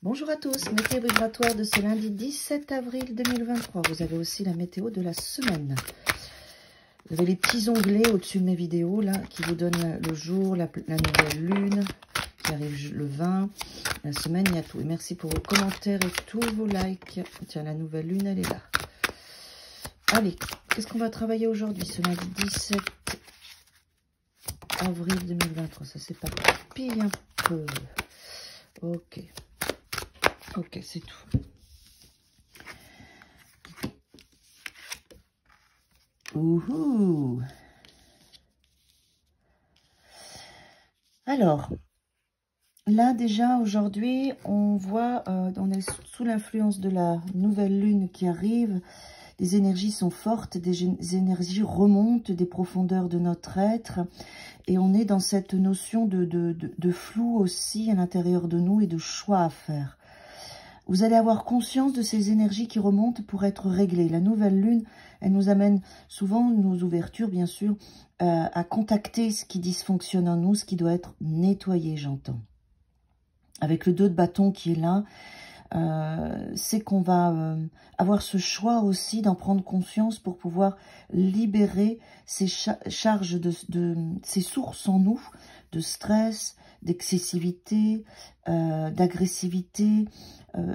Bonjour à tous, météo vibratoire de ce lundi 17 avril 2023. Vous avez aussi la météo de la semaine. Vous avez les petits onglets au-dessus de mes vidéos là qui vous donnent le jour, la nouvelle lune qui arrive le 20. La semaine, il y a tout. Et merci pour vos commentaires et tous vos likes. Tiens, la nouvelle lune, elle est là. Allez, qu'est-ce qu'on va travailler aujourd'hui ce lundi 17 avril 2023? Ça c'est pas pire un peu. Ok. Ok, c'est tout. Ouhou. Alors, là déjà aujourd'hui, on voit, on est sous l'influence de la nouvelle lune qui arrive. Les énergies sont fortes, des énergies remontent des profondeurs de notre être. Et on est dans cette notion de flou aussi à l'intérieur de nous et de choix à faire. Vous allez avoir conscience de ces énergies qui remontent pour être réglées. La nouvelle lune, elle nous amène souvent, nos ouvertures bien sûr, à contacter ce qui dysfonctionne en nous, ce qui doit être nettoyé, j'entends. Avec le 2 de bâton qui est là, c'est qu'on va avoir ce choix aussi d'en prendre conscience pour pouvoir libérer ces charges, ces sources en nous, de stress, d'excessivité, d'agressivité.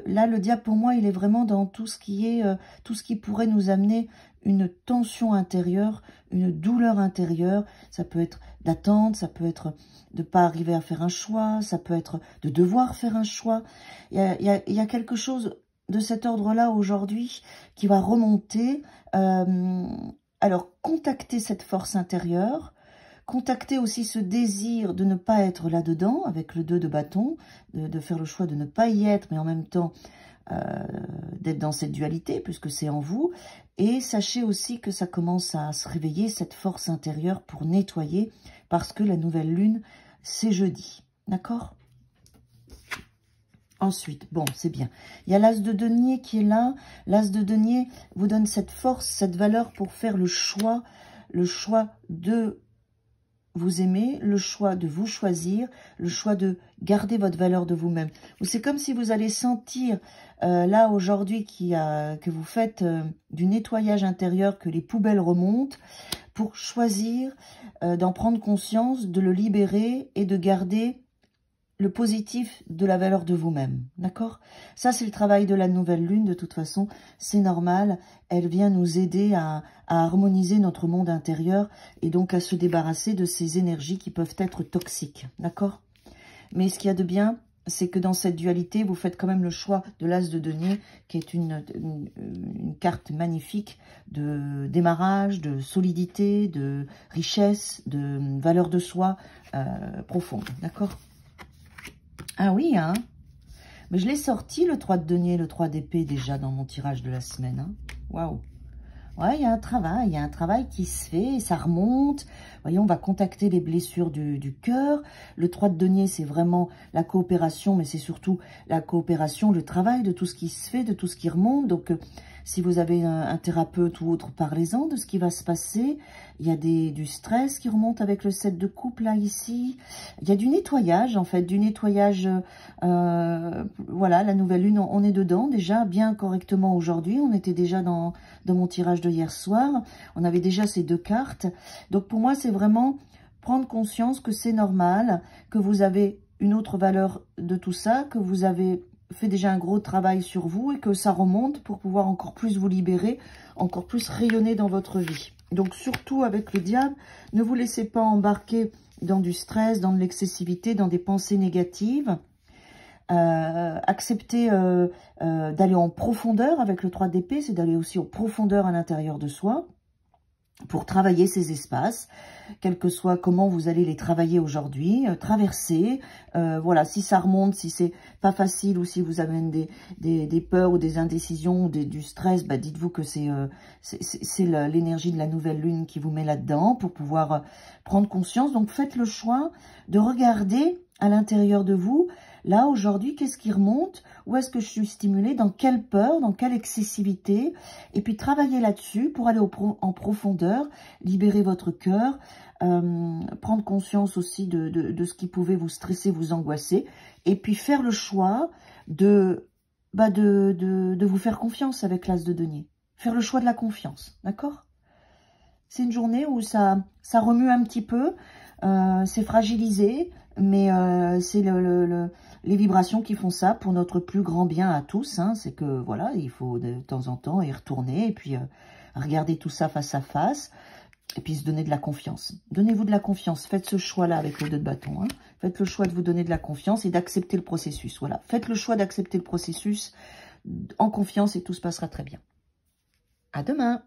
Là, le diable, pour moi, il est vraiment dans tout ce qui est, tout ce qui pourrait nous amener une tension intérieure, une douleur intérieure. Ça peut être d'attente, ça peut être de ne pas arriver à faire un choix, ça peut être de devoir faire un choix. Il y a quelque chose de cet ordre-là aujourd'hui qui va remonter. Alors, contacter cette force intérieure, contacter aussi ce désir de ne pas être là-dedans, avec le 2 de bâton, de faire le choix de ne pas y être, mais en même temps d'être dans cette dualité, puisque c'est en vous. Et sachez aussi que ça commence à se réveiller, cette force intérieure, pour nettoyer, parce que la nouvelle lune, c'est jeudi. D'accord ? Ensuite, bon, c'est bien. Il y a l'as de denier qui est là. L'as de denier vous donne cette force, cette valeur pour faire le choix de vous aimer, le choix de vous choisir, le choix de garder votre valeur de vous-même. C'est comme si vous allez sentir, là aujourd'hui, que vous faites du nettoyage intérieur, que les poubelles remontent, pour choisir d'en prendre conscience, de le libérer et de garder le positif de la valeur de vous-même, d'accord? Ça, c'est le travail de la nouvelle lune, de toute façon, c'est normal. Elle vient nous aider à harmoniser notre monde intérieur et donc à se débarrasser de ces énergies qui peuvent être toxiques, d'accord? Mais ce qu'il y a de bien, c'est que dans cette dualité, vous faites quand même le choix de l'as de denier, qui est une carte magnifique de démarrage, de solidité, de richesse, de valeur de soi profonde, d'accord? Ah oui, hein. Mais je l'ai sorti, le 3 de denier, le 3 d'épée, déjà, dans mon tirage de la semaine. Hein. Waouh. Ouais, il y a un travail qui se fait, et ça remonte. Vous voyez, on va contacter les blessures du cœur. Le 3 de denier, c'est vraiment la coopération, mais c'est surtout la coopération, le travail de tout ce qui se fait, de tout ce qui remonte. Donc, si vous avez un thérapeute ou autre, parlez-en de ce qui va se passer. Il y a du stress qui remonte avec le 7 de coupe, là, ici. Il y a du nettoyage, en fait, du nettoyage. Voilà, la nouvelle lune, on est dedans, déjà, bien correctement aujourd'hui. On était déjà dans mon tirage de hier soir. On avait déjà ces 2 cartes. Donc, pour moi, c'est vraiment prendre conscience que c'est normal, que vous avez une autre valeur de tout ça, que vous avez fait déjà un gros travail sur vous et que ça remonte pour pouvoir encore plus vous libérer, encore plus rayonner dans votre vie. Donc surtout avec le diable, ne vous laissez pas embarquer dans du stress, dans de l'excessivité, dans des pensées négatives. Acceptez d'aller en profondeur avec le 3 d'épée, c'est d'aller aussi en profondeur à l'intérieur de soi pour travailler ces espaces, quel que soit comment vous allez les travailler aujourd'hui, traverser, voilà, si ça remonte, si c'est pas facile ou si vous amène des peurs ou des indécisions ou du stress, bah dites-vous que c'est l'énergie de la nouvelle lune qui vous met là-dedans pour pouvoir prendre conscience. Donc faites le choix de regarder à l'intérieur de vous. Là, aujourd'hui, qu'est-ce qui remonte? Où est-ce que je suis stimulée? Dans quelle peur? Dans quelle excessivité? Et puis, travailler là-dessus pour aller en profondeur, libérer votre cœur, prendre conscience aussi de ce qui pouvait vous stresser, vous angoisser. Et puis, faire le choix de vous faire confiance avec l'As de denier. Faire le choix de la confiance, d'accord? C'est une journée où ça remue un petit peu, c'est fragilisé, mais c'est les vibrations qui font ça pour notre plus grand bien à tous. Hein. C'est que, voilà, il faut de temps en temps y retourner et puis regarder tout ça face à face et puis se donner de la confiance. Donnez-vous de la confiance. Faites ce choix-là avec le 2 de bâton. Hein. Faites le choix de vous donner de la confiance et d'accepter le processus. Voilà, faites le choix d'accepter le processus en confiance et tout se passera très bien. À demain.